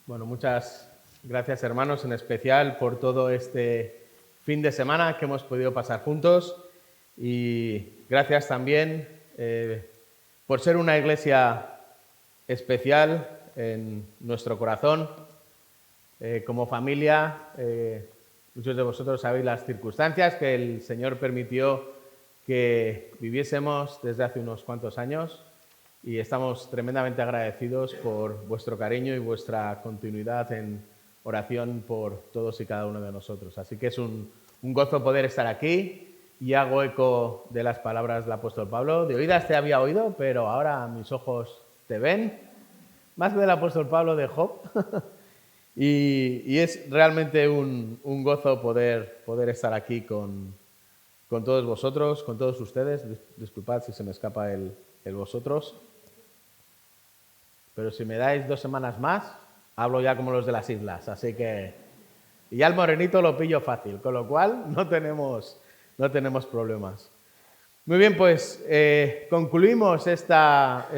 Bueno, muchas gracias, hermanos, en especial por todo este fin de semana que hemos podido pasar juntos, y gracias también por ser una iglesia especial en nuestro corazón. Como familia, muchos de vosotros sabéis las circunstancias que el Señor permitió que viviésemos desde hace unos cuantos años, y estamos tremendamente agradecidos por vuestro cariño y vuestra continuidad en oración por todos y cada uno de nosotros. Así que es un gozo poder estar aquí, y hago eco de las palabras del apóstol Pablo: de oídas te había oído, pero ahora mis ojos te ven. Más que del apóstol Pablo, de Job. y es realmente un gozo poder estar aquí con todos vosotros, con todos ustedes. Disculpad si se me escapa el vosotros. Pero si me dais 2 semanas más, hablo ya como los de las islas. Así que... Y ya el morenito lo pillo fácil, con lo cual no tenemos problemas. Muy bien, pues concluimos esta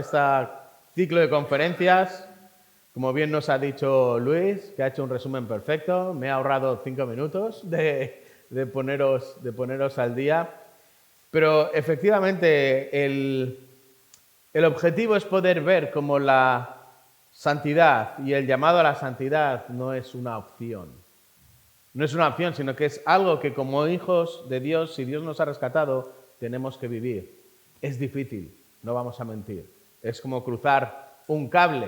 ciclo de conferencias. Como bien nos ha dicho Luis, que ha hecho un resumen perfecto, me ha ahorrado 5 minutos de poneros al día. Pero efectivamente el objetivo es poder ver cómo la santidad y el llamado a la santidad no es una opción. No es una opción, sino que es algo que como hijos de Dios, si Dios nos ha rescatado, tenemos que vivir. Es difícil, no vamos a mentir. Es como cruzar un cable,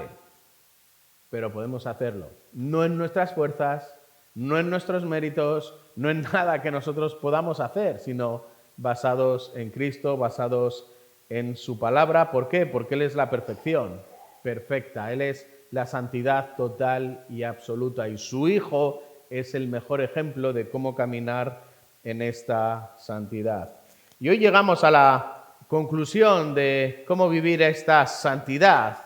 pero podemos hacerlo. No en nuestras fuerzas, no en nuestros méritos, no en nada que nosotros podamos hacer, sino basados en Cristo, basados en su palabra. ¿Por qué? Porque Él es la perfección perfecta. Él es la santidad total y absoluta. Y su Hijo es el mejor ejemplo de cómo caminar en esta santidad. Y hoy llegamos a la conclusión de cómo vivir esta santidad,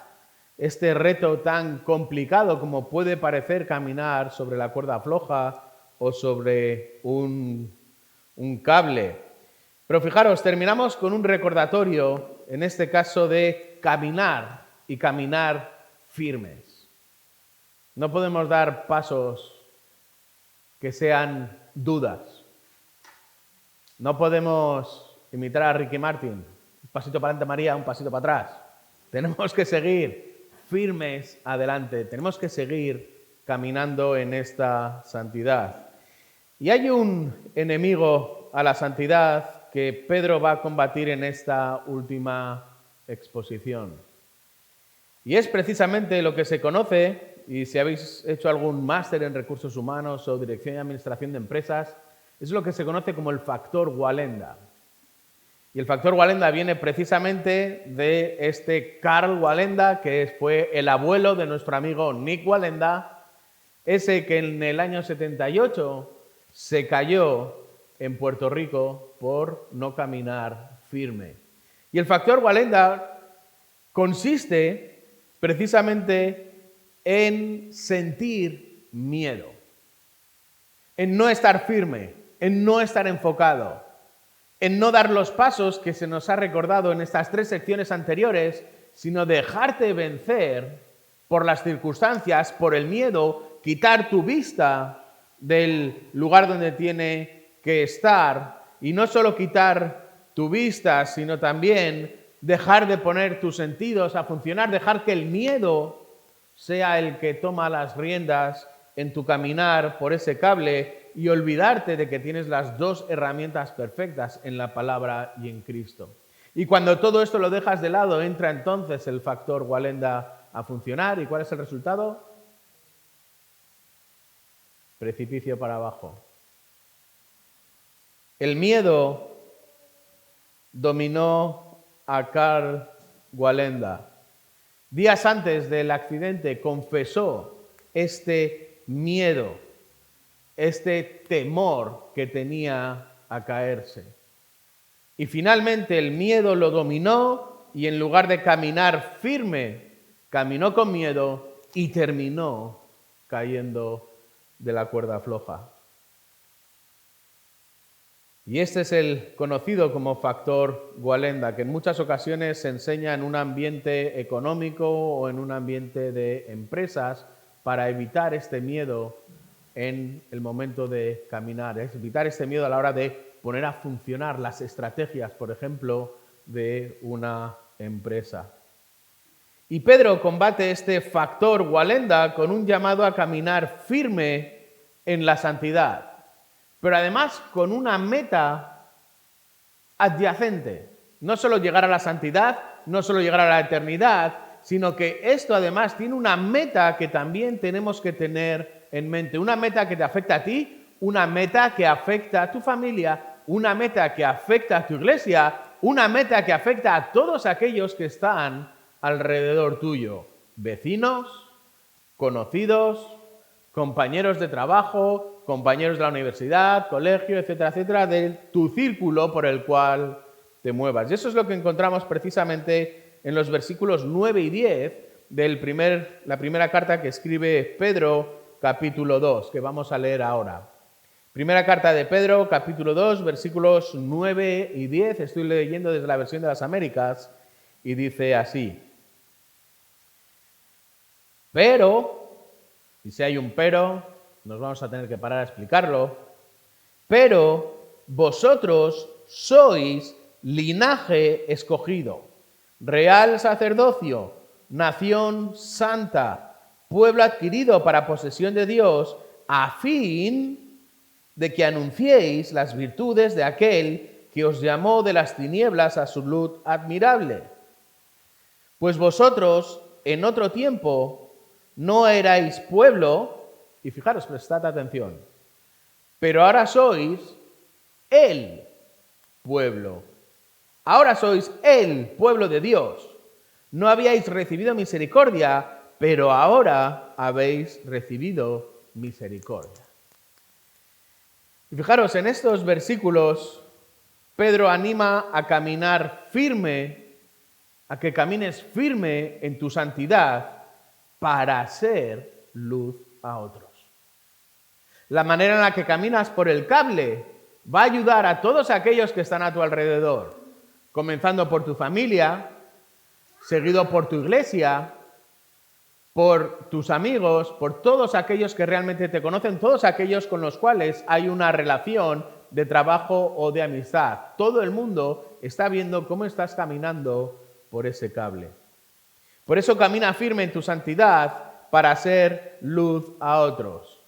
este reto tan complicado como puede parecer caminar sobre la cuerda floja o sobre un cable. Pero fijaros, terminamos con un recordatorio, en este caso, de caminar y caminar firmes. No podemos dar pasos que sean dudas. No podemos imitar a Ricky Martin: un pasito para adelante María, un pasito para atrás. Tenemos que seguir firmes adelante, tenemos que seguir caminando en esta santidad. Y hay un enemigo a la santidad que Pedro va a combatir en esta última exposición. Y es precisamente lo que se conoce, y si habéis hecho algún máster en recursos humanos o dirección y administración de empresas, es lo que se conoce como el factor Wallenda. Y el factor Wallenda viene precisamente de este Karl Wallenda, que fue el abuelo de nuestro amigo Nick Wallenda, ese que en el año 78 se cayó en Puerto Rico por no caminar firme. Y el factor Wallenda consiste precisamente en sentir miedo, en no estar firme, en no estar enfocado, en no dar los pasos que se nos ha recordado en estas 3 secciones anteriores, sino dejarte vencer por las circunstancias, por el miedo, quitar tu vista del lugar donde tiene que estar, y no solo quitar tu vista, sino también dejar de poner tus sentidos a funcionar, dejar que el miedo sea el que toma las riendas en tu caminar por ese cable, y olvidarte de que tienes las 2 herramientas perfectas en la palabra y en Cristo. Y cuando todo esto lo dejas de lado, entra entonces el factor Wallenda a funcionar. ¿Y cuál es el resultado? Precipicio para abajo. El miedo dominó a Karl Wallenda. Días antes del accidente confesó este miedo, este temor que tenía a caerse. Y finalmente el miedo lo dominó, y en lugar de caminar firme, caminó con miedo y terminó cayendo de la cuerda floja. Y este es el conocido como factor Wallenda, que en muchas ocasiones se enseña en un ambiente económico o en un ambiente de empresas para evitar este miedo en el momento de caminar, es evitar este miedo a la hora de poner a funcionar las estrategias, por ejemplo, de una empresa. Y Pedro combate este factor Walenda con un llamado a caminar firme en la santidad, pero además con una meta adyacente. No solo llegar a la santidad, no solo llegar a la eternidad, sino que esto además tiene una meta que también tenemos que tener en mente. Una meta que te afecta a ti, una meta que afecta a tu familia, una meta que afecta a tu iglesia, una meta que afecta a todos aquellos que están alrededor tuyo. Vecinos, conocidos, compañeros de trabajo, compañeros de la universidad, colegio, etcétera, etcétera, de tu círculo por el cual te muevas. Y eso es lo que encontramos precisamente en los versículos 9 y 10 de la primera carta que escribe Pedro, capítulo 2, que vamos a leer ahora. Primera carta de Pedro, capítulo 2, versículos 9 y 10. Estoy leyendo desde la versión de las Américas y dice así. Pero, y si hay un pero, nos vamos a tener que parar a explicarlo, pero vosotros sois linaje escogido, real sacerdocio, nación santa, pueblo adquirido para posesión de Dios, a fin de que anunciéis las virtudes de aquel que os llamó de las tinieblas a su luz admirable. Pues vosotros, en otro tiempo, no erais pueblo, y fijaros, prestad atención, pero ahora sois el pueblo. Ahora sois el pueblo de Dios. No habíais recibido misericordia, pero ahora habéis recibido misericordia. Y fijaros, en estos versículos, Pedro anima a caminar firme, a que camines firme en tu santidad para ser luz a otros. La manera en la que caminas por el cable va a ayudar a todos aquellos que están a tu alrededor, comenzando por tu familia, seguido por tu iglesia, por tus amigos, por todos aquellos que realmente te conocen, todos aquellos con los cuales hay una relación de trabajo o de amistad. Todo el mundo está viendo cómo estás caminando por ese cable. Por eso camina firme en tu santidad para ser luz a otros.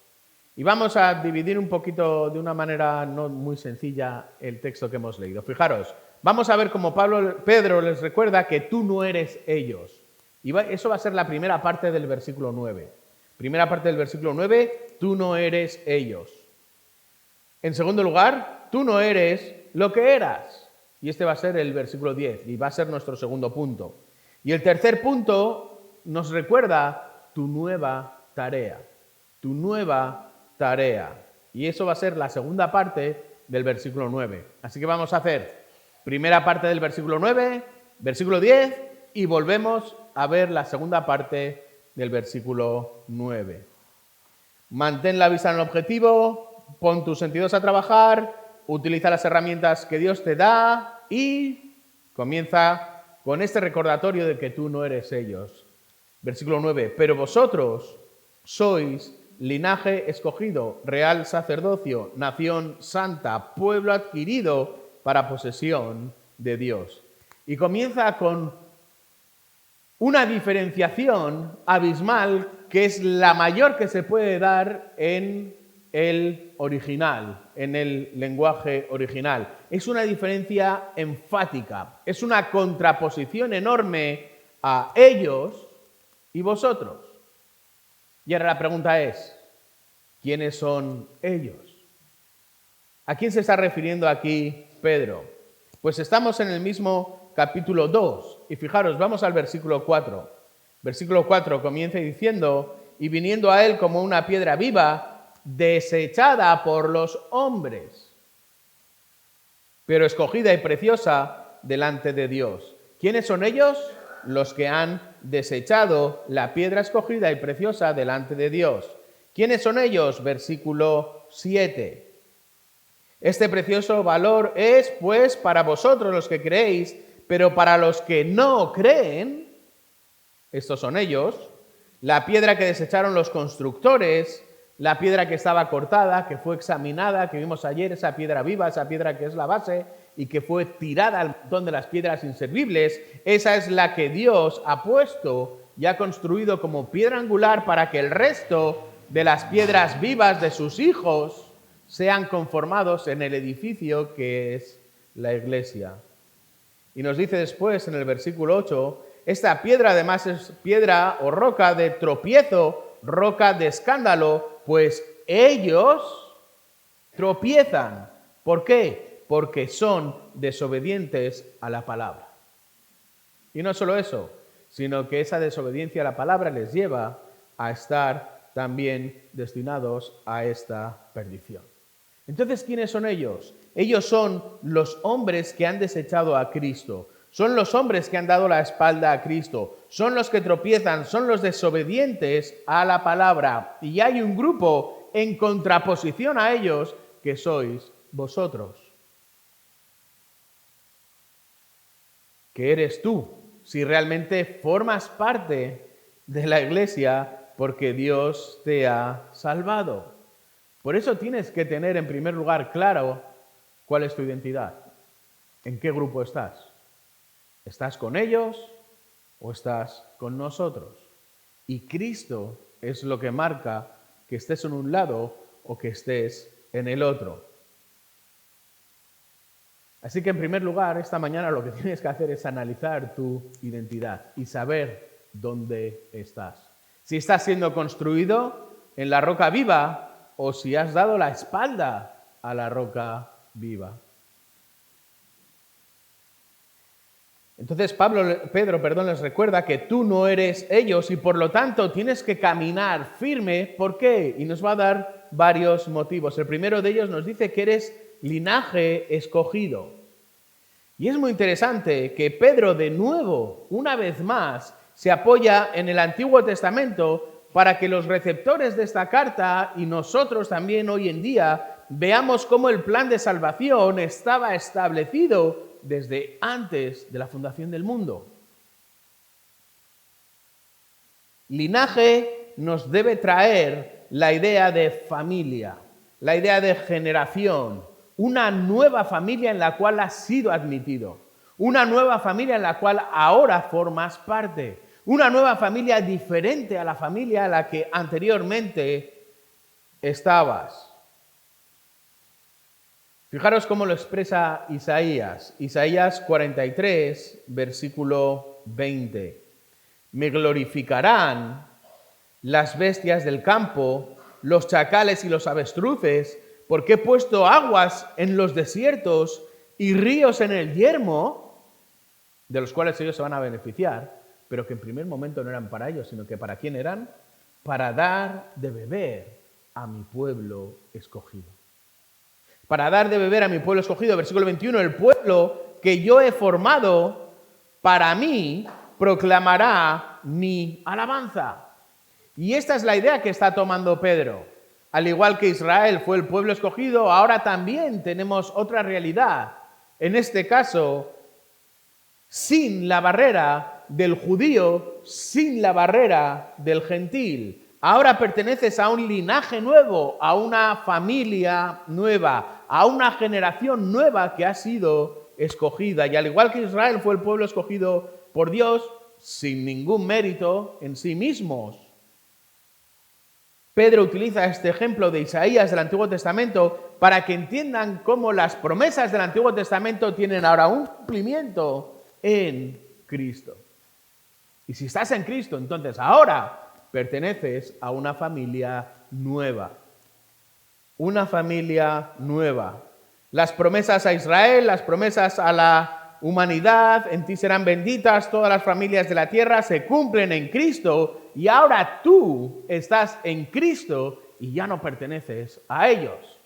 Y vamos a dividir un poquito de una manera no muy sencilla el texto que hemos leído. Fijaros, vamos a ver cómo Pedro les recuerda que tú no eres ellos. Y eso va a ser la primera parte del versículo 9. Primera parte del versículo 9, tú no eres ellos. En segundo lugar, tú no eres lo que eras. Y este va a ser el versículo 10 y va a ser nuestro segundo punto. Y el tercer punto nos recuerda tu nueva tarea. Tu nueva tarea. Y eso va a ser la segunda parte del versículo 9. Así que vamos a hacer primera parte del versículo 9, versículo 10 y volvemos a ver la segunda parte del versículo 9. Mantén la vista en el objetivo, pon tus sentidos a trabajar, utiliza las herramientas que Dios te da y comienza con este recordatorio de que tú no eres ellos. Versículo 9. Pero vosotros sois linaje escogido, real sacerdocio, nación santa, pueblo adquirido para posesión de Dios. Y comienza con una diferenciación abismal que es la mayor que se puede dar en el original, en el lenguaje original. Es una diferencia enfática, es una contraposición enorme a ellos y vosotros. Y ahora la pregunta es, ¿quiénes son ellos? ¿A quién se está refiriendo aquí Pedro? Pues estamos en el mismo capítulo 2 y fijaros, vamos al versículo 4. Versículo 4 comienza diciendo, y viniendo a él como una piedra viva, desechada por los hombres, pero escogida y preciosa delante de Dios. ¿Quiénes son ellos? Los que han desechado la piedra escogida y preciosa delante de Dios. ¿Quiénes son ellos? Versículo 7. Este precioso valor es, pues, para vosotros los que creéis, pero para los que no creen, estos son ellos, La piedra que desecharon los constructores, la piedra que estaba cortada, que fue examinada, que vimos ayer, esa piedra viva, esa piedra que es la base y que fue tirada al montón de las piedras inservibles, esa es la que Dios ha puesto y ha construido como piedra angular para que el resto de las piedras vivas de sus hijos sean conformados en el edificio que es la iglesia. Y nos dice después en el versículo 8, esta piedra además es piedra o roca de tropiezo, roca de escándalo, pues ellos tropiezan. ¿Por qué? Porque son desobedientes a la palabra. Y no solo eso, sino que esa desobediencia a la palabra les lleva a estar también destinados a esta perdición. Entonces, ¿quiénes son ellos? Ellos son los hombres que han desechado a Cristo. Son los hombres que han dado la espalda a Cristo. Son los que tropiezan, son los desobedientes a la palabra. Y hay un grupo en contraposición a ellos que sois vosotros. Que eres tú, si realmente formas parte de la iglesia porque Dios te ha salvado. Por eso tienes que tener en primer lugar claro cuál es tu identidad. ¿En qué grupo estás? ¿Estás con ellos o estás con nosotros? Y Cristo es lo que marca que estés en un lado o que estés en el otro. Así que en primer lugar, esta mañana lo que tienes que hacer es analizar tu identidad y saber dónde estás. Si estás siendo construido en la roca viva o si has dado la espalda a la roca viva. Entonces Pedro les recuerda que tú no eres ellos y por lo tanto tienes que caminar firme. ¿Por qué? Y nos va a dar varios motivos. El primero de ellos nos dice que eres linaje escogido. Y es muy interesante que Pedro de nuevo, una vez más, se apoya en el Antiguo Testamento para que los receptores de esta carta y nosotros también hoy en día veamos cómo el plan de salvación estaba establecido desde antes de la fundación del mundo. Linaje nos debe traer la idea de familia, la idea de generación, una nueva familia en la cual has sido admitido, una nueva familia en la cual ahora formas parte, una nueva familia diferente a la familia a la que anteriormente estabas. Fijaros cómo lo expresa Isaías. Isaías 43, versículo 20. Me glorificarán las bestias del campo, los chacales y los avestruces, porque he puesto aguas en los desiertos y ríos en el yermo, de los cuales ellos se van a beneficiar, pero que en primer momento no eran para ellos, sino que ¿para quién eran? Para dar de beber a mi pueblo escogido. Para dar de beber a mi pueblo escogido, versículo 21, el pueblo que yo he formado para mí proclamará mi alabanza. Y esta es la idea que está tomando Pedro. Al igual que Israel fue el pueblo escogido, ahora también tenemos otra realidad. En este caso, sin la barrera del judío, sin la barrera del gentil. Ahora perteneces a un linaje nuevo, a una familia nueva, a una generación nueva que ha sido escogida. Y al igual que Israel fue el pueblo escogido por Dios, sin ningún mérito en sí mismos. Pedro utiliza este ejemplo de Isaías del Antiguo Testamento para que entiendan cómo las promesas del Antiguo Testamento tienen ahora un cumplimiento en Cristo. Y si estás en Cristo, entonces ahora perteneces a una familia nueva. Una familia nueva. Las promesas a Israel, las promesas a la humanidad, en ti serán benditas todas las familias de la tierra, se cumplen en Cristo y ahora tú estás en Cristo y ya no perteneces a ellos.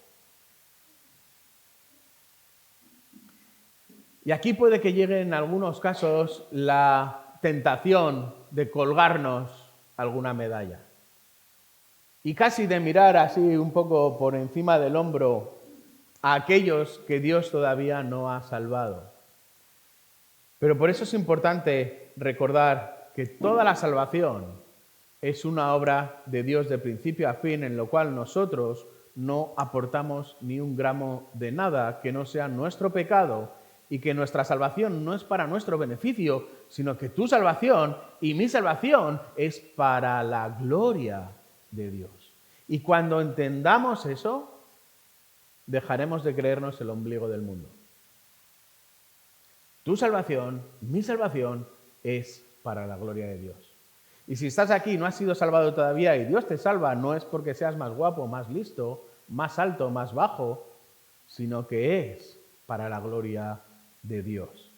Y aquí puede que llegue en algunos casos la tentación de colgarnos alguna medalla. Y casi de mirar así un poco por encima del hombro a aquellos que Dios todavía no ha salvado. Pero por eso es importante recordar que toda la salvación es una obra de Dios de principio a fin, en lo cual nosotros no aportamos ni un gramo de nada que no sea nuestro pecado, y que nuestra salvación no es para nuestro beneficio, sino que tu salvación y mi salvación es para la gloria de Dios. Y cuando entendamos eso, dejaremos de creernos el ombligo del mundo. Tu salvación, mi salvación, es para la gloria de Dios. Y si estás aquí y no has sido salvado todavía y Dios te salva, no es porque seas más guapo, más listo, más alto, más bajo, sino que es para la gloria de Dios.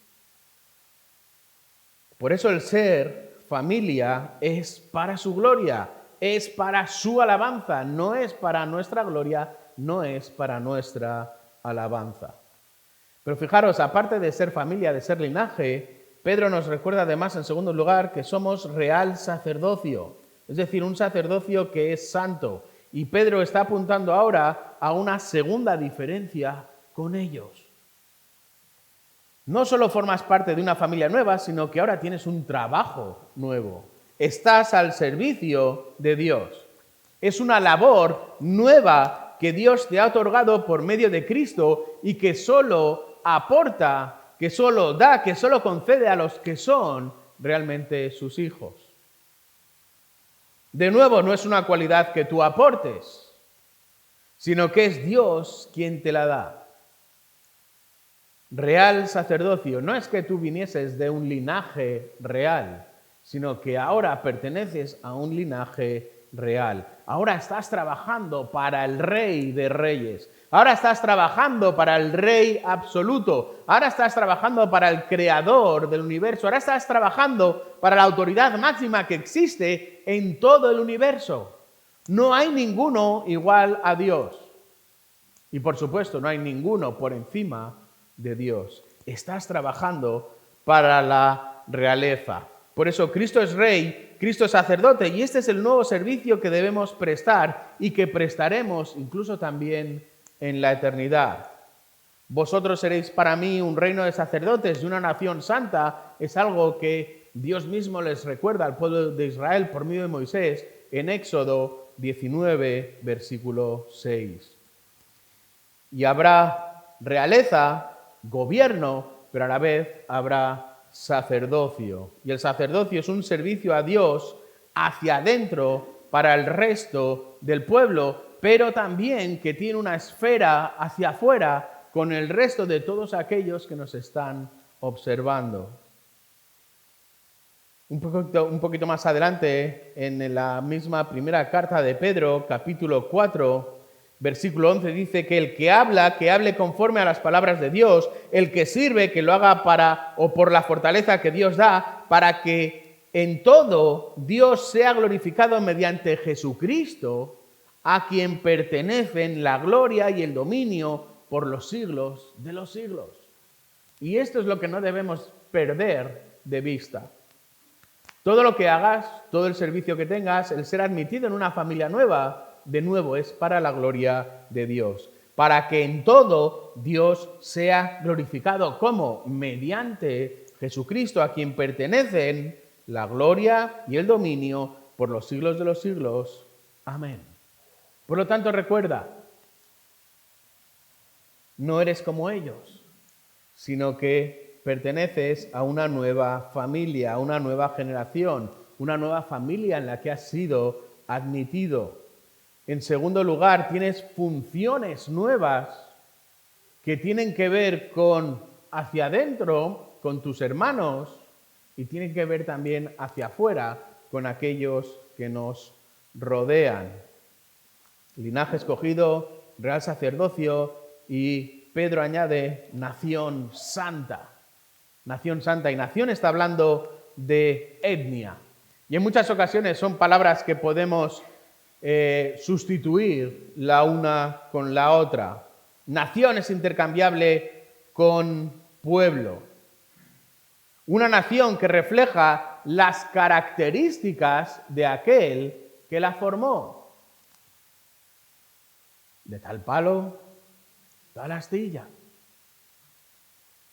Por eso el ser familia es para su gloria, es para su alabanza, no es para nuestra gloria, no es para nuestra alabanza. Pero fijaros, aparte de ser familia, de ser linaje, Pedro nos recuerda además, en segundo lugar, que somos real sacerdocio, es decir, un sacerdocio que es santo. Y Pedro está apuntando ahora a una segunda diferencia con ellos. No solo formas parte de una familia nueva, sino que ahora tienes un trabajo nuevo. Estás al servicio de Dios. Es una labor nueva que Dios te ha otorgado por medio de Cristo y que solo aporta, que solo da, que solo concede a los que son realmente sus hijos. De nuevo, no es una cualidad que tú aportes, sino que es Dios quien te la da. Real sacerdocio, no es que tú vinieses de un linaje real, sino que ahora perteneces a un linaje real. Ahora estás trabajando para el Rey de Reyes. Ahora estás trabajando para el Rey absoluto. Ahora estás trabajando para el Creador del universo. Ahora estás trabajando para la autoridad máxima que existe en todo el universo. No hay ninguno igual a Dios. Y por supuesto, no hay ninguno por encima de Dios. Estás trabajando para la realeza. Por eso Cristo es Rey, Cristo es sacerdote, y este es el nuevo servicio que debemos prestar y que prestaremos incluso también en la eternidad. Vosotros seréis para mí un reino de sacerdotes y una nación santa. Es algo que Dios mismo les recuerda al pueblo de Israel por medio de Moisés en Éxodo 19, versículo 6. Y habrá realeza, gobierno, pero a la vez habrá sacerdocio. Y el sacerdocio es un servicio a Dios hacia adentro para el resto del pueblo, pero también que tiene una esfera hacia afuera con el resto de todos aquellos que nos están observando. Un poquito más adelante, en la misma primera carta de Pedro, capítulo 4, versículo 11, dice que el que hable conforme a las palabras de Dios, el que sirve, que lo haga para o por la fortaleza que Dios da, para que en todo Dios sea glorificado mediante Jesucristo, a quien pertenecen la gloria y el dominio por los siglos de los siglos. Y esto es lo que no debemos perder de vista. Todo lo que hagas, todo el servicio que tengas, el ser admitido en una familia nueva, de nuevo es para la gloria de Dios. Para que en todo Dios sea glorificado. ¿Cómo? Mediante Jesucristo, a quien pertenecen la gloria y el dominio por los siglos de los siglos. Amén. Por lo tanto, recuerda, no eres como ellos, sino que perteneces a una nueva familia, a una nueva generación, una nueva familia en la que has sido admitido. En segundo lugar, tienes funciones nuevas que tienen que ver con hacia adentro, con tus hermanos, y tienen que ver también hacia afuera, con aquellos que nos rodean. Linaje escogido, real sacerdocio, y Pedro añade nación santa. Nación santa. Y nación está hablando de etnia. Y en muchas ocasiones son palabras que podemos sustituir la una con la otra. Nación es intercambiable con pueblo. Una nación que refleja las características de aquel que la formó. De tal palo, tal astilla.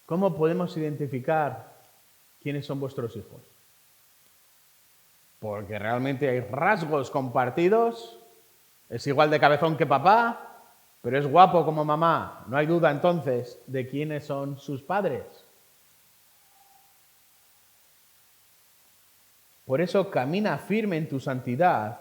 ¿Cómo podemos identificar quiénes son vuestros hijos? porque realmente hay rasgos compartidos. Es igual de cabezón que papá, pero es guapo como mamá. No hay duda entonces de quiénes son sus padres. Por eso camina firme en tu santidad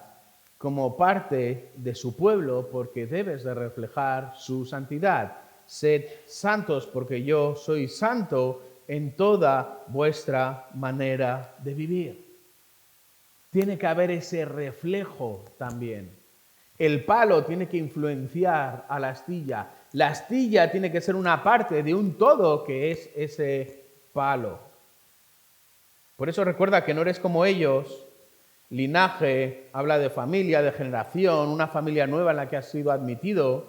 como parte de su pueblo, porque debes de reflejar su santidad. Sed santos, porque yo soy santo en toda vuestra manera de vivir. Tiene que haber ese reflejo también. El palo tiene que influenciar a la astilla. La astilla tiene que ser una parte de un todo que es ese palo. Por eso recuerda que no eres como ellos. Linaje habla de familia, de generación, una familia nueva en la que has sido admitido.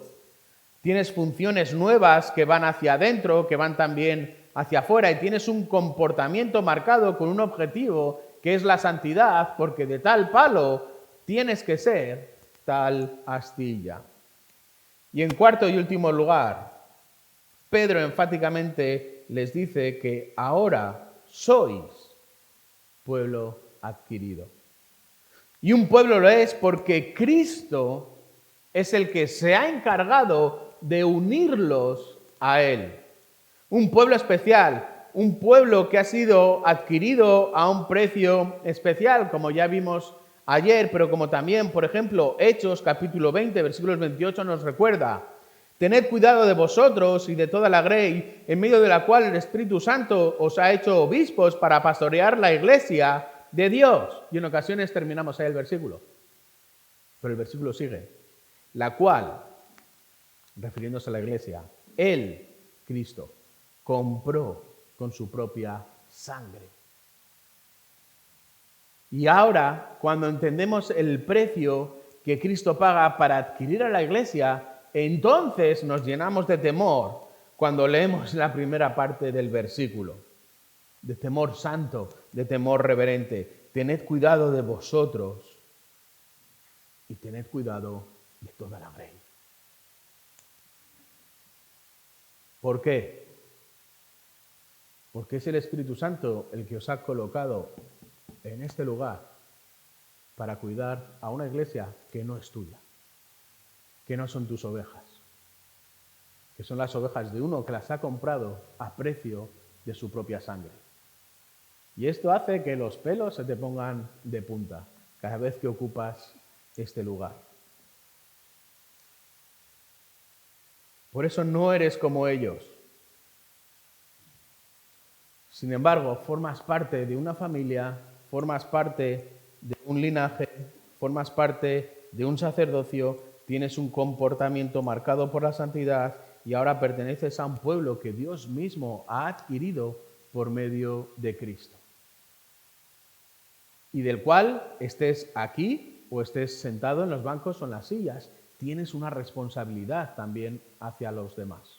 Tienes funciones nuevas que van hacia adentro, que van también hacia afuera, y tienes un comportamiento marcado con un objetivo que es la santidad, porque de tal palo tienes que ser tal astilla. Y en cuarto y último lugar, Pedro enfáticamente les dice que ahora sois pueblo adquirido. Y un pueblo lo es porque Cristo es el que se ha encargado de unirlos a Él. Un pueblo especial, un pueblo que ha sido adquirido a un precio especial, como ya vimos ayer, pero como también, por ejemplo, Hechos capítulo 20, versículos 28 nos recuerda: tened cuidado de vosotros y de toda la grey, en medio de la cual el Espíritu Santo os ha hecho obispos para pastorear la iglesia de Dios. Y en ocasiones terminamos ahí el versículo, pero el versículo sigue: la cual, refiriéndose a la iglesia, Él, Cristo, compró con su propia sangre. Y ahora, cuando entendemos el precio que Cristo paga para adquirir a la iglesia, entonces nos llenamos de temor cuando leemos la primera parte del versículo. De temor santo, de temor reverente. Tened cuidado de vosotros y tened cuidado de toda la grey. ¿Por qué? Porque es el Espíritu Santo el que os ha colocado en este lugar para cuidar a una iglesia que no es tuya, que no son tus ovejas, que son las ovejas de uno que las ha comprado a precio de su propia sangre. Y esto hace que los pelos se te pongan de punta cada vez que ocupas este lugar. Por eso no eres como ellos. Sin embargo, formas parte de una familia, formas parte de un linaje, formas parte de un sacerdocio, tienes un comportamiento marcado por la santidad y ahora perteneces a un pueblo que Dios mismo ha adquirido por medio de Cristo. Y del cual estés aquí o estés sentado en los bancos o en las sillas, tienes una responsabilidad también hacia los demás.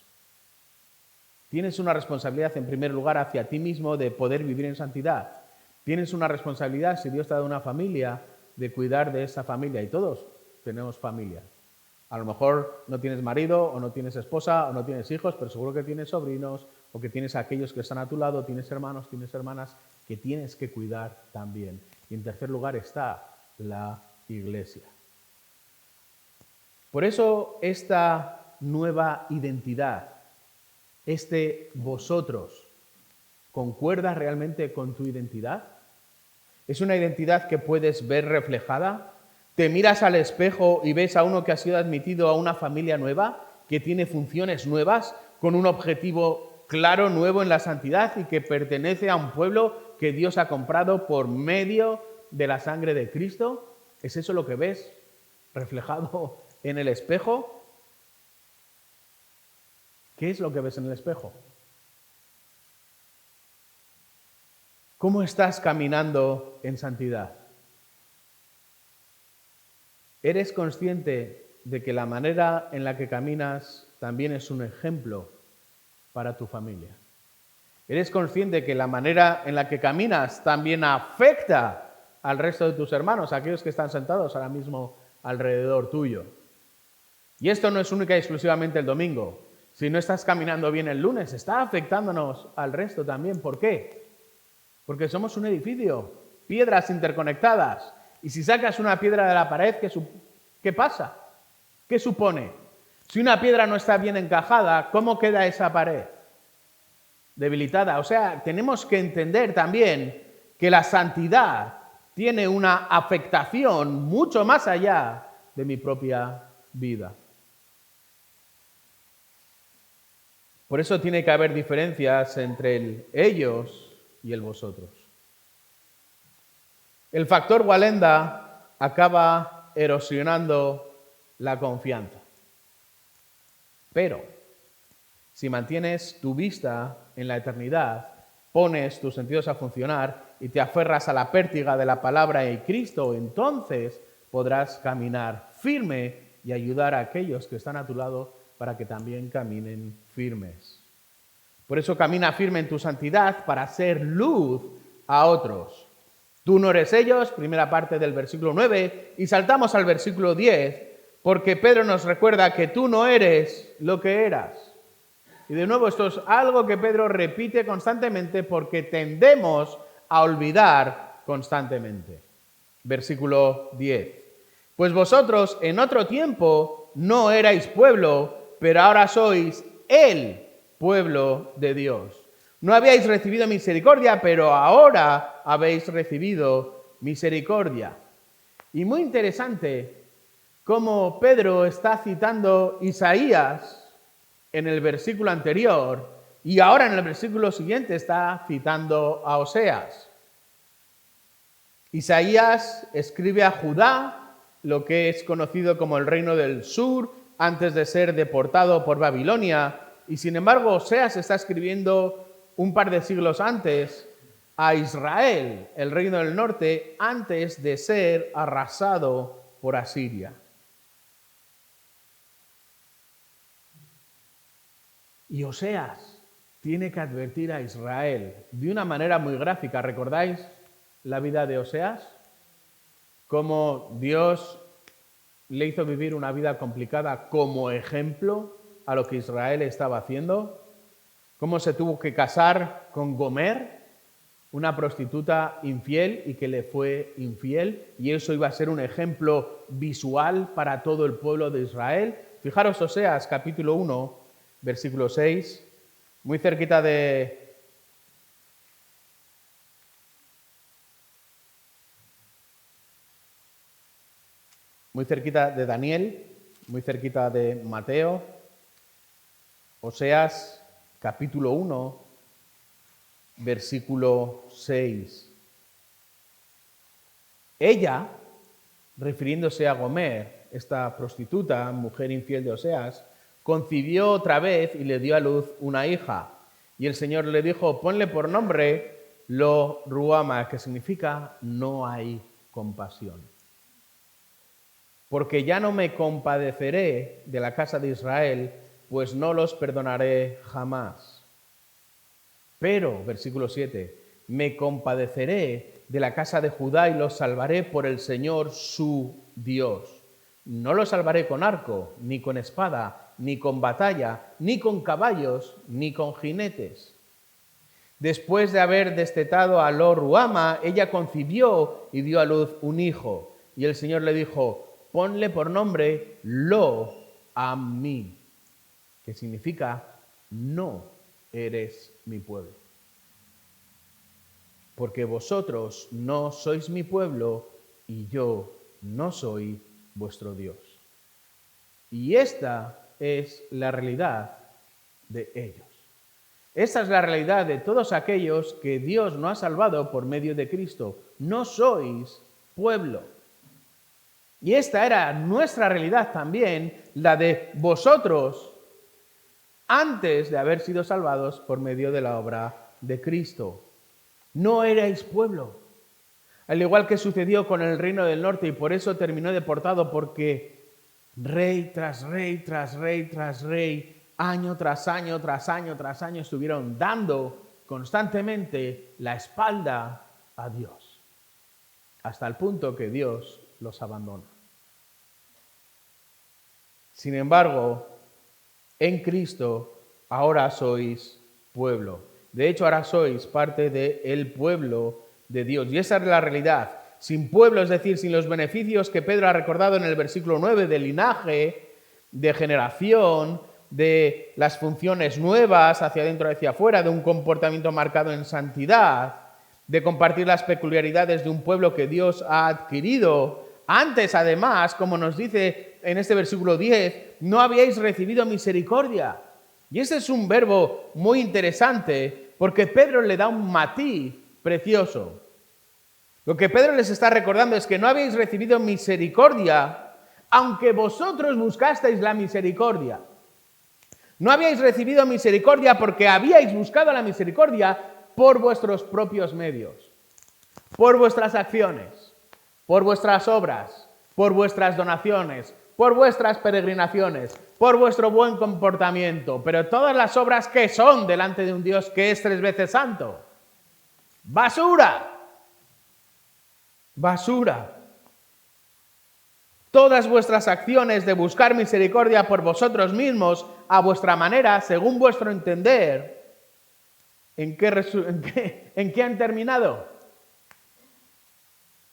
Tienes una responsabilidad, en primer lugar, hacia ti mismo de poder vivir en santidad. Tienes una responsabilidad, si Dios te ha dado una familia, de cuidar de esa familia. Y todos tenemos familia. A lo mejor no tienes marido, o no tienes esposa, o no tienes hijos, pero seguro que tienes sobrinos, o que tienes a aquellos que están a tu lado, tienes hermanos, tienes hermanas, que tienes que cuidar también. Y en tercer lugar está la iglesia. Por eso esta nueva identidad, vosotros, ¿concuerda realmente con tu identidad? ¿Es una identidad que puedes ver reflejada? ¿Te miras al espejo y ves a uno que ha sido admitido a una familia nueva, que tiene funciones nuevas, con un objetivo claro, nuevo en la santidad y que pertenece a un pueblo que Dios ha comprado por medio de la sangre de Cristo? ¿Es eso lo que ves reflejado en el espejo? ¿Qué es lo que ves en el espejo? ¿Cómo estás caminando en santidad? ¿Eres consciente de que la manera en la que caminas también es un ejemplo para tu familia? ¿Eres consciente de que la manera en la que caminas también afecta al resto de tus hermanos, aquellos que están sentados ahora mismo alrededor tuyo? Y esto no es única y exclusivamente el domingo. Si no estás caminando bien el lunes, está afectándonos al resto también. ¿Por qué? Porque somos un edificio. piedras interconectadas. Y si sacas una piedra de la pared, ¿qué pasa? ¿Qué supone? Si una piedra no está bien encajada, ¿cómo queda esa pared? Debilitada. O sea, tenemos que entender también que la santidad tiene una afectación mucho más allá de mi propia vida. Por eso tiene que haber diferencias entre el ellos y el vosotros. El factor Walenda acaba erosionando la confianza. Pero si mantienes tu vista en la eternidad, pones tus sentidos a funcionar y te aferras a la pértiga de la palabra de Cristo, entonces podrás caminar firme y ayudar a aquellos que están a tu lado para que también caminen firmes. Por eso camina firme en tu santidad para ser luz a otros. Tú no eres ellos, primera parte del versículo 9, y saltamos al versículo 10, porque Pedro nos recuerda que tú no eres lo que eras. Y de nuevo, esto es algo que Pedro repite constantemente porque tendemos a olvidar constantemente. Versículo 10. Pues vosotros en otro tiempo no erais pueblo, pero ahora sois el pueblo de Dios. No habíais recibido misericordia, pero ahora habéis recibido misericordia. Y muy interesante cómo Pedro está citando Isaías en el versículo anterior y ahora en el versículo siguiente está citando a Oseas. Isaías escribe a Judá, lo que es conocido como el reino del sur, antes de ser deportado por Babilonia, y sin embargo Oseas está escribiendo un par de siglos antes a Israel, el reino del norte, antes de ser arrasado por Asiria. Y Oseas tiene que advertir a Israel de una manera muy gráfica. ¿Recordáis la vida de Oseas? Cómo Dios le hizo vivir una vida complicada como ejemplo a lo que Israel estaba haciendo. Cómo se tuvo que casar con Gomer, una prostituta infiel y que le fue infiel. Y eso iba a ser un ejemplo visual para todo el pueblo de Israel. Fijaros Oseas capítulo 1, versículo 6, muy cerquita de Daniel, muy cerquita de Mateo. Oseas capítulo 1, versículo 6. Ella, refiriéndose a Gomer, esta prostituta, mujer infiel de Oseas, concibió otra vez y le dio a luz una hija. Y el Señor le dijo, ponle por nombre Lo Ruama, que significa no hay compasión. Porque ya no me compadeceré de la casa de Israel, pues no los perdonaré jamás. Pero, versículo 7, me compadeceré de la casa de Judá y los salvaré por el Señor su Dios. No los salvaré con arco, ni con espada, ni con batalla, ni con caballos, ni con jinetes. Después de haber destetado a Lo Ruama, ella concibió y dio a luz un hijo. Y el Señor le dijo, ponle por nombre Lo Ammi, que significa no eres mi pueblo. Porque vosotros no sois mi pueblo y yo no soy vuestro Dios. Y esta es la realidad de ellos. Esta es la realidad de todos aquellos que Dios no ha salvado por medio de Cristo. No sois pueblo. Y esta era nuestra realidad también, la de vosotros, antes de haber sido salvados por medio de la obra de Cristo. No erais pueblo. Al igual que sucedió con el reino del norte y por eso terminó deportado, porque rey tras rey, tras rey, tras rey, año tras año, tras año, tras año, estuvieron dando constantemente la espalda a Dios, hasta el punto que Dios los abandona. Sin embargo, en Cristo ahora sois pueblo. De hecho, ahora sois parte del pueblo de Dios. Y esa es la realidad. Sin pueblo, es decir, sin los beneficios que Pedro ha recordado en el versículo 9 de linaje, de generación, de las funciones nuevas hacia adentro y hacia afuera, de un comportamiento marcado en santidad, de compartir las peculiaridades de un pueblo que Dios ha adquirido. Antes, además, como nos dice en este versículo 10, no habíais recibido misericordia. Y este es un verbo muy interesante porque Pedro le da un matiz precioso. Lo que Pedro les está recordando es que no habéis recibido misericordia, aunque vosotros buscasteis la misericordia. No habíais recibido misericordia porque habíais buscado la misericordia por vuestros propios medios, por vuestras acciones, por vuestras obras, por vuestras donaciones, por vuestras peregrinaciones, por vuestro buen comportamiento. Pero todas las obras que son delante de un Dios que es 3 veces santo. ¡Basura! Basura. Todas vuestras acciones de buscar misericordia por vosotros mismos, a vuestra manera, según vuestro entender, ¿en qué han terminado?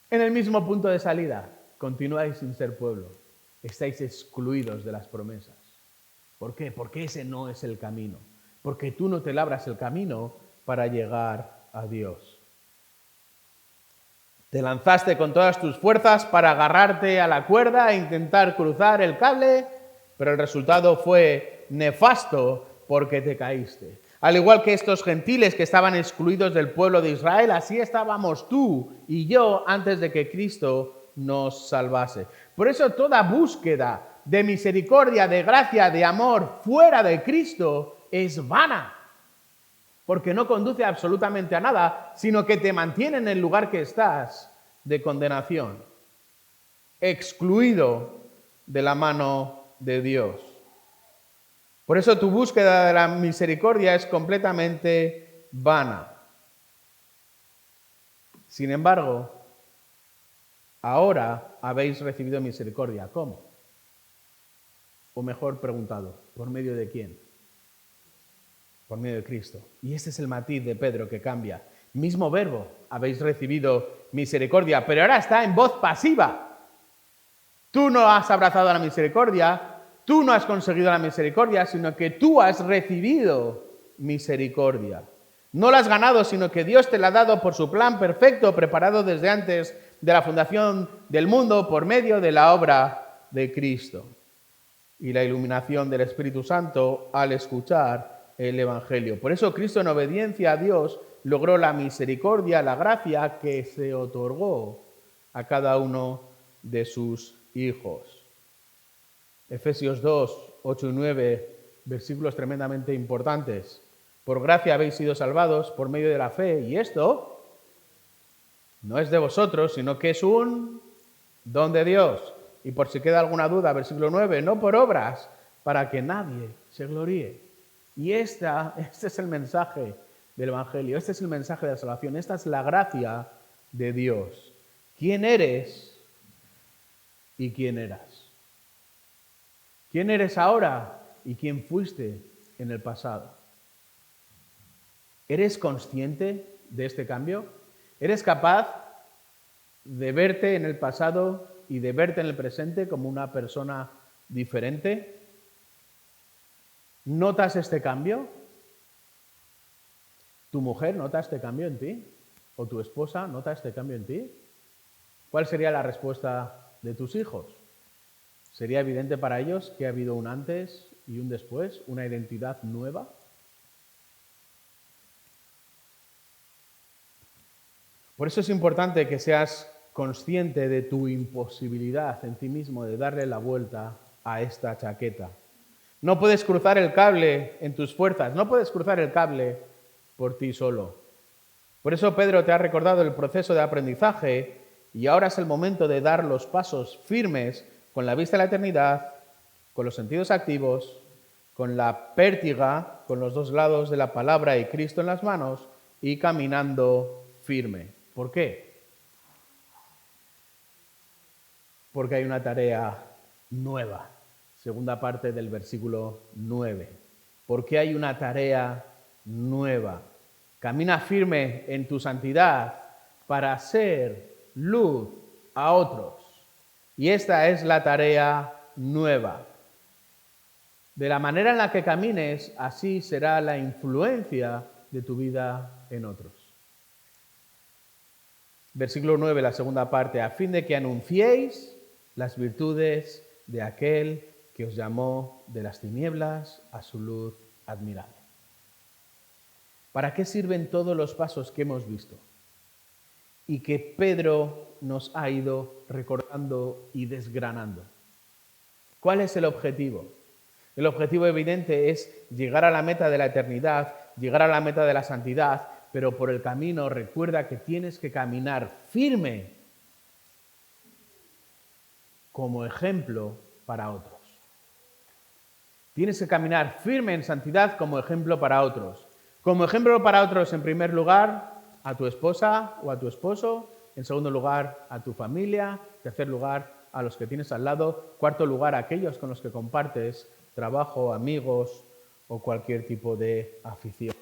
En el mismo punto de salida. Continuáis sin ser pueblo. Estáis excluidos de las promesas. ¿Por qué? Porque ese no es el camino. Porque tú no te labras el camino para llegar a Dios. Te lanzaste con todas tus fuerzas para agarrarte a la cuerda e intentar cruzar el cable, pero el resultado fue nefasto porque te caíste. Al igual que estos gentiles que estaban excluidos del pueblo de Israel, así estábamos tú y yo antes de que Cristo nos salvase. Por eso toda búsqueda de misericordia, de gracia, de amor fuera de Cristo es vana. Porque no conduce absolutamente a nada, sino que te mantiene en el lugar que estás de condenación, excluido de la mano de Dios. Por eso tu búsqueda de la misericordia es completamente vana. Sin embargo, ahora habéis recibido misericordia. ¿Cómo? O mejor preguntado, ¿por medio de quién? Por medio de Cristo. Y este es el matiz de Pedro que cambia. Mismo verbo, habéis recibido misericordia, pero ahora está en voz pasiva. Tú no has abrazado la misericordia, tú no has conseguido la misericordia, sino que tú has recibido misericordia. No la has ganado, sino que Dios te la ha dado por su plan perfecto, preparado desde antes de la fundación del mundo, por medio de la obra de Cristo y la iluminación del Espíritu Santo al escuchar el Evangelio. Por eso Cristo, en obediencia a Dios, logró la misericordia, la gracia que se otorgó a cada uno de sus hijos. Efesios 2, 8 y 9, versículos tremendamente importantes. Por gracia habéis sido salvados por medio de la fe, y esto no es de vosotros, sino que es un don de Dios. Y por si queda alguna duda, versículo 9, no por obras, para que nadie se gloríe. Y este es el mensaje del Evangelio, este es el mensaje de la salvación, esta es la gracia de Dios. ¿Quién eres y quién eras? ¿Quién eres ahora y quién fuiste en el pasado? ¿Eres consciente de este cambio? ¿Eres capaz de verte en el pasado y de verte en el presente como una persona diferente? ¿Notas este cambio? ¿Tu mujer nota este cambio en ti? ¿O tu esposa nota este cambio en ti? ¿Cuál sería la respuesta de tus hijos? ¿Sería evidente para ellos que ha habido un antes y un después, una identidad nueva? Por eso es importante que seas consciente de tu imposibilidad en ti mismo de darle la vuelta a esta chaqueta. No puedes cruzar el cable en tus fuerzas, no puedes cruzar el cable por ti solo. Por eso Pedro te ha recordado el proceso de aprendizaje y ahora es el momento de dar los pasos firmes con la vista a la eternidad, con los sentidos activos, con la pértiga, con los dos lados de la palabra y Cristo en las manos y caminando firme. ¿Por qué? Porque hay una tarea nueva. Segunda parte del versículo 9. Porque hay una tarea nueva. Camina firme en tu santidad, para ser luz a otros. Y esta es la tarea nueva. De la manera en la que camines, así será la influencia de tu vida en otros. Versículo 9, la segunda parte, a fin de que anunciéis las virtudes de aquel que os llamó de las tinieblas a su luz admirable. ¿Para qué sirven todos los pasos que hemos visto? Y que Pedro nos ha ido recordando y desgranando. ¿Cuál es el objetivo? El objetivo evidente es llegar a la meta de la eternidad, llegar a la meta de la santidad, pero por el camino recuerda que tienes que caminar firme como ejemplo para otros. Tienes que caminar firme en santidad como ejemplo para otros. Como ejemplo para otros, en primer lugar, a tu esposa o a tu esposo. En segundo lugar, a tu familia. En tercer lugar, a los que tienes al lado. Cuarto lugar, a aquellos con los que compartes trabajo, amigos o cualquier tipo de afición.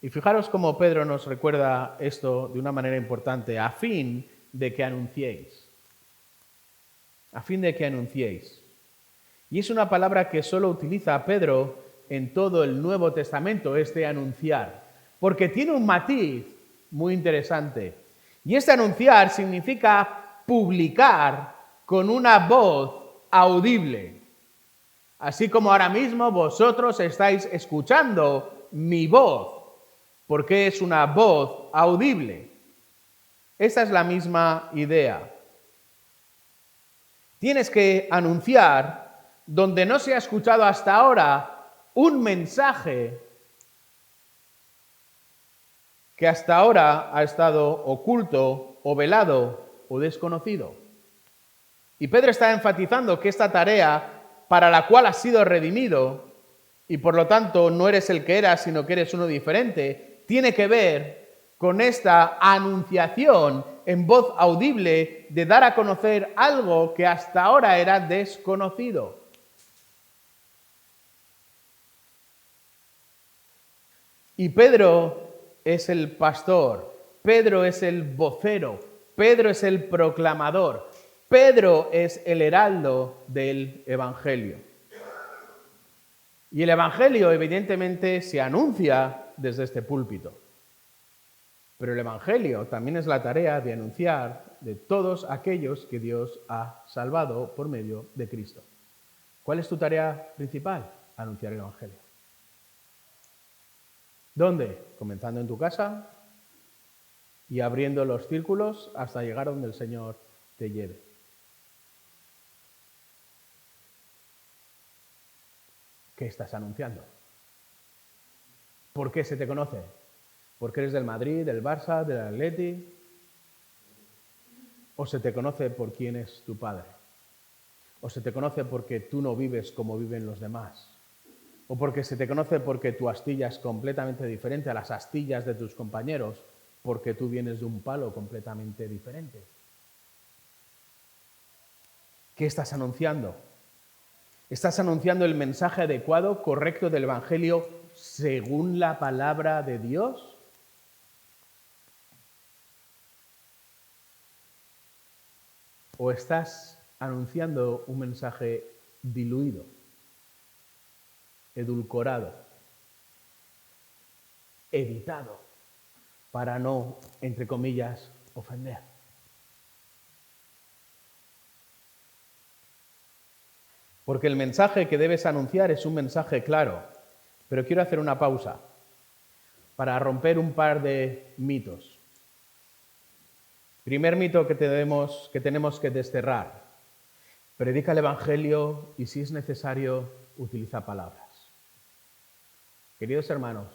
Y fijaros cómo Pedro nos recuerda esto de una manera importante, a fin de que anunciéis. A fin de que anunciéis. Y es una palabra que solo utiliza Pedro en todo el Nuevo Testamento, este anunciar, porque tiene un matiz muy interesante. Y este anunciar significa publicar con una voz audible. Así como ahora mismo vosotros estáis escuchando mi voz, porque es una voz audible. Esta es la misma idea. Tienes que anunciar donde no se ha escuchado hasta ahora un mensaje que hasta ahora ha estado oculto o velado o desconocido. Y Pedro está enfatizando que esta tarea para la cual has sido redimido y por lo tanto no eres el que eras, sino que eres uno diferente, tiene que ver con esta anunciación en voz audible de dar a conocer algo que hasta ahora era desconocido. Y Pedro es el pastor, Pedro es el vocero, Pedro es el proclamador, Pedro es el heraldo del Evangelio. Y el Evangelio evidentemente se anuncia desde este púlpito. Pero el Evangelio también es la tarea de anunciar de todos aquellos que Dios ha salvado por medio de Cristo. ¿Cuál es tu tarea principal? Anunciar el Evangelio. ¿Dónde? Comenzando en tu casa y abriendo los círculos hasta llegar a donde el Señor te lleve. ¿Qué estás anunciando? ¿Por qué se te conoce? ¿Porque eres del Madrid, del Barça, del Atleti? ¿O se te conoce por quién es tu padre? ¿O se te conoce porque tú no vives como viven los demás? ¿O porque se te conoce porque tu astilla es completamente diferente a las astillas de tus compañeros, porque tú vienes de un palo completamente diferente? ¿Qué estás anunciando? ¿Estás anunciando el mensaje adecuado, correcto del Evangelio según la palabra de Dios? ¿O estás anunciando un mensaje diluido, edulcorado, editado, para no, entre comillas, ofender? Porque el mensaje que debes anunciar es un mensaje claro, pero quiero hacer una pausa para romper un par de mitos. Primer mito que tenemos que desterrar. Predica el Evangelio y, si es necesario, utiliza palabras. Queridos hermanos,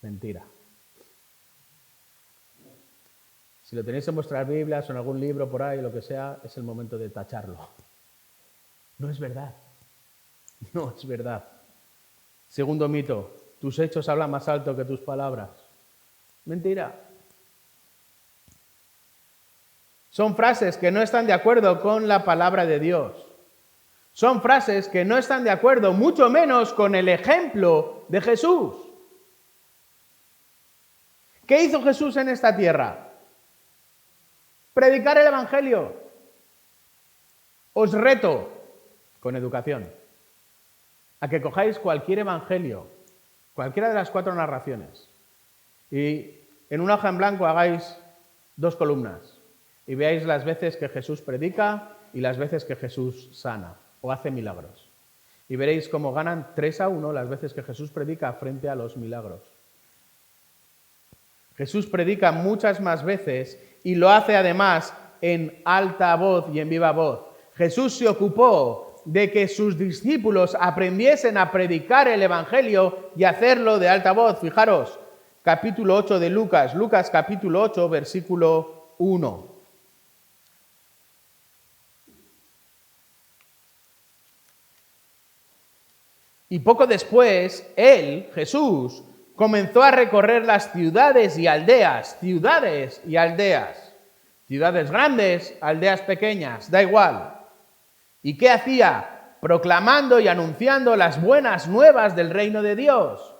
mentira. Si lo tenéis en vuestras Biblias o en algún libro por ahí, lo que sea, es el momento de tacharlo. No es verdad. No es verdad. Segundo mito, tus hechos hablan más alto que tus palabras. Mentira. Son frases que no están de acuerdo con la palabra de Dios. Son frases que no están de acuerdo, mucho menos con el ejemplo de Jesús. ¿Qué hizo Jesús en esta tierra? Predicar el Evangelio. Os reto, con educación, a que cojáis cualquier Evangelio, cualquiera de las 4 narraciones, y en una hoja en blanco hagáis 2 columnas y veáis las veces que Jesús predica y las veces que Jesús sana o hace milagros. Y veréis cómo ganan 3-1 las veces que Jesús predica frente a los milagros. Jesús predica muchas más veces y lo hace además en alta voz y en viva voz. Jesús se ocupó de que sus discípulos aprendiesen a predicar el Evangelio y hacerlo de alta voz. Fijaros, capítulo 8 de Lucas, Lucas capítulo 8, versículo 1. Y poco después, él, Jesús, comenzó a recorrer las ciudades y aldeas, ciudades grandes, aldeas pequeñas, da igual. ¿Y qué hacía? Proclamando y anunciando las buenas nuevas del reino de Dios,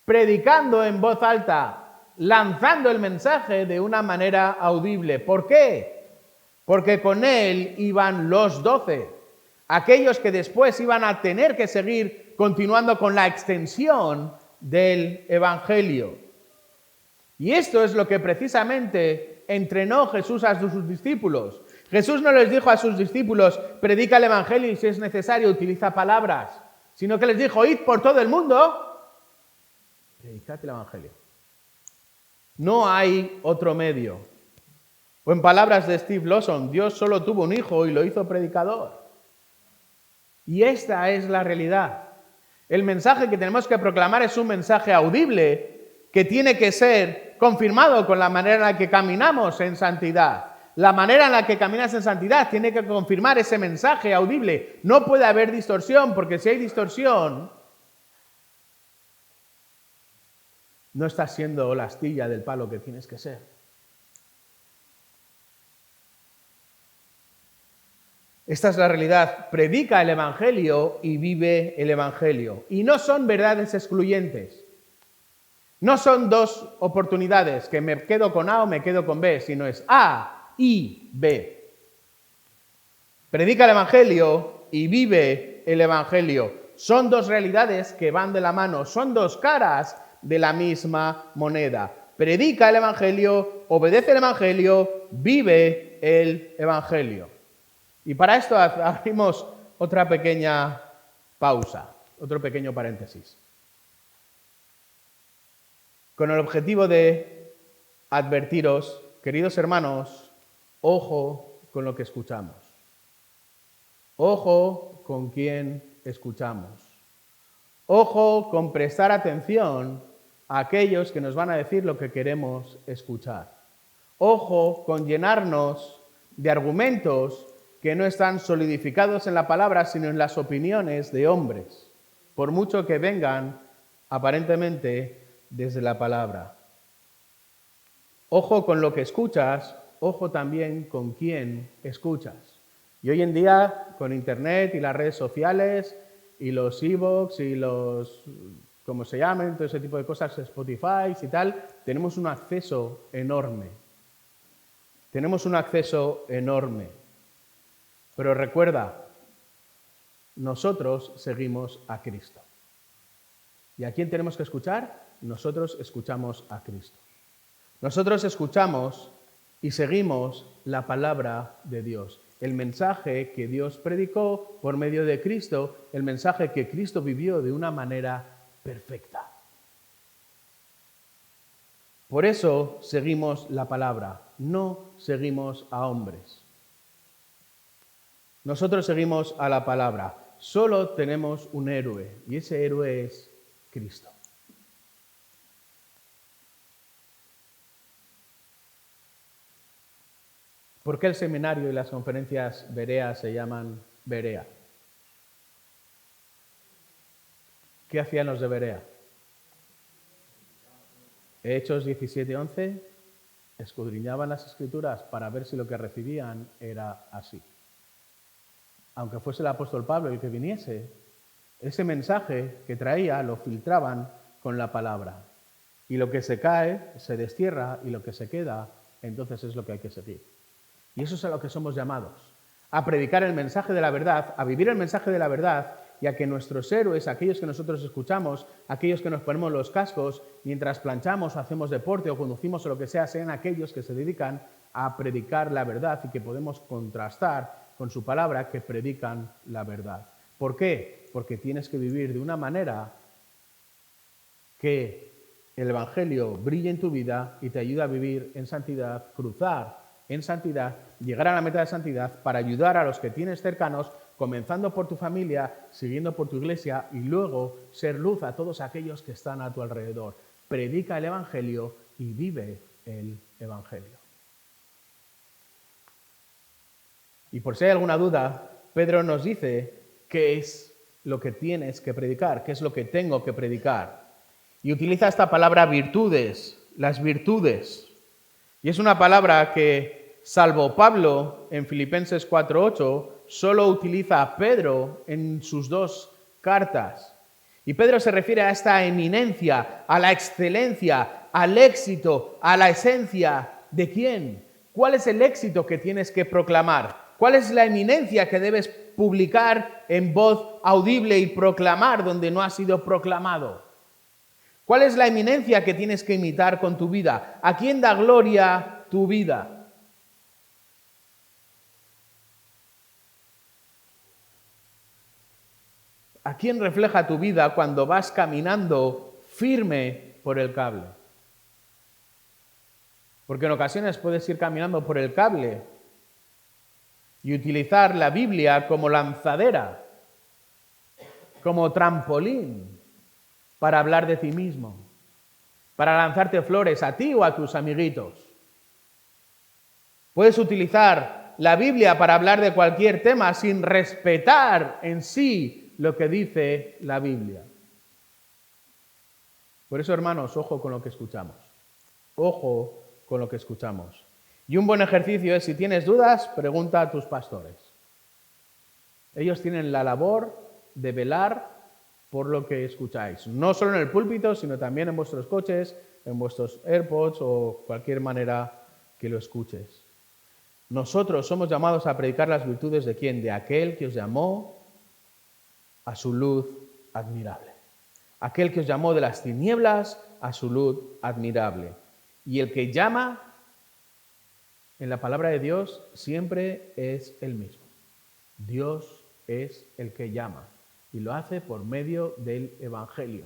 predicando en voz alta, lanzando el mensaje de una manera audible. ¿Por qué? Porque con él iban los 12, aquellos que después iban a tener que seguir continuando con la extensión del Evangelio. Y esto es lo que precisamente entrenó Jesús a sus discípulos. Jesús no les dijo a sus discípulos, predica el Evangelio y si es necesario utiliza palabras, sino que les dijo, id por todo el mundo, predicad el Evangelio. No hay otro medio. O en palabras de Steve Lawson, Dios solo tuvo un hijo y lo hizo predicador. Y esta es la realidad. El mensaje que tenemos que proclamar es un mensaje audible que tiene que ser confirmado con la manera en la que caminamos en santidad. La manera en la que caminas en santidad tiene que confirmar ese mensaje audible. No puede haber distorsión, porque si hay distorsión, no estás siendo la astilla del palo que tienes que ser. Esta es la realidad. Predica el Evangelio y vive el Evangelio. Y no son verdades excluyentes. No son 2 oportunidades, que me quedo con A o me quedo con B, sino es A y B. Predica el Evangelio y vive el Evangelio. Son 2 realidades que van de la mano, son 2 caras de la misma moneda. Predica el Evangelio, obedece el Evangelio, vive el Evangelio. Y para esto abrimos otra pequeña pausa, otro pequeño paréntesis. Con el objetivo de advertiros, queridos hermanos, ojo con lo que escuchamos. Ojo con quién escuchamos. Ojo con prestar atención a aquellos que nos van a decir lo que queremos escuchar. Ojo con llenarnos de argumentos que no están solidificados en la palabra, sino en las opiniones de hombres, por mucho que vengan aparentemente desde la palabra. Ojo con lo que escuchas, ojo también con quién escuchas. Y hoy en día, con Internet y las redes sociales, y los e-books y los, como se llamen, todo ese tipo de cosas, Spotify y tal, tenemos un acceso enorme. Tenemos un acceso enorme. Pero recuerda, nosotros seguimos a Cristo. ¿Y a quién tenemos que escuchar? Nosotros escuchamos a Cristo. Nosotros escuchamos y seguimos la palabra de Dios, el mensaje que Dios predicó por medio de Cristo, el mensaje que Cristo vivió de una manera perfecta. Por eso seguimos la palabra, no seguimos a hombres. Nosotros seguimos a la palabra. Solo tenemos un héroe y ese héroe es Cristo. ¿Por qué el seminario y las conferencias Berea se llaman Berea? ¿Qué hacían los de Berea? Hechos 17:11, escudriñaban las Escrituras para ver si lo que recibían era así. Aunque fuese el apóstol Pablo el que viniese, ese mensaje que traía lo filtraban con la palabra. Y lo que se cae, se destierra, y lo que se queda, entonces es lo que hay que seguir. Y eso es a lo que somos llamados, a predicar el mensaje de la verdad, a vivir el mensaje de la verdad y a que nuestros héroes, aquellos que nosotros escuchamos, aquellos que nos ponemos los cascos mientras planchamos, hacemos deporte o conducimos o lo que sea, sean aquellos que se dedican a predicar la verdad y que podemos contrastar con su palabra que predican la verdad. ¿Por qué? Porque tienes que vivir de una manera que el Evangelio brille en tu vida y te ayude a vivir en santidad, cruzar en santidad, llegar a la meta de santidad para ayudar a los que tienes cercanos, comenzando por tu familia, siguiendo por tu iglesia y luego ser luz a todos aquellos que están a tu alrededor. Predica el Evangelio y vive el Evangelio. Y por si hay alguna duda, Pedro nos dice qué es lo que tienes que predicar, qué es lo que tengo que predicar. Y utiliza esta palabra virtudes, las virtudes. Y es una palabra que, salvo Pablo en Filipenses 4:8, solo utiliza Pedro en sus dos cartas. Y Pedro se refiere a esta eminencia, a la excelencia, al éxito, a la esencia. ¿De quién? ¿Cuál es el éxito que tienes que proclamar? ¿Cuál es la eminencia que debes publicar en voz audible y proclamar donde no ha sido proclamado? ¿Cuál es la eminencia que tienes que imitar con tu vida? ¿A quién da gloria tu vida? ¿A quién refleja tu vida cuando vas caminando firme por el cable? Porque en ocasiones puedes ir caminando por el cable y utilizar la Biblia como lanzadera, como trampolín para hablar de ti mismo, para lanzarte flores a ti o a tus amiguitos. Puedes utilizar la Biblia para hablar de cualquier tema sin respetar en sí lo que dice la Biblia. Por eso, hermanos, ojo con lo que escuchamos. Ojo con lo que escuchamos. Y un buen ejercicio es, si tienes dudas, pregunta a tus pastores. Ellos tienen la labor de velar por lo que escucháis. No solo en el púlpito, sino también en vuestros coches, en vuestros AirPods o cualquier manera que lo escuches. Nosotros somos llamados a predicar las virtudes de ¿quién? De aquel que os llamó a su luz admirable. Aquel que os llamó de las tinieblas a su luz admirable. Y el que llama en la palabra de Dios siempre es el mismo. Dios es el que llama y lo hace por medio del Evangelio.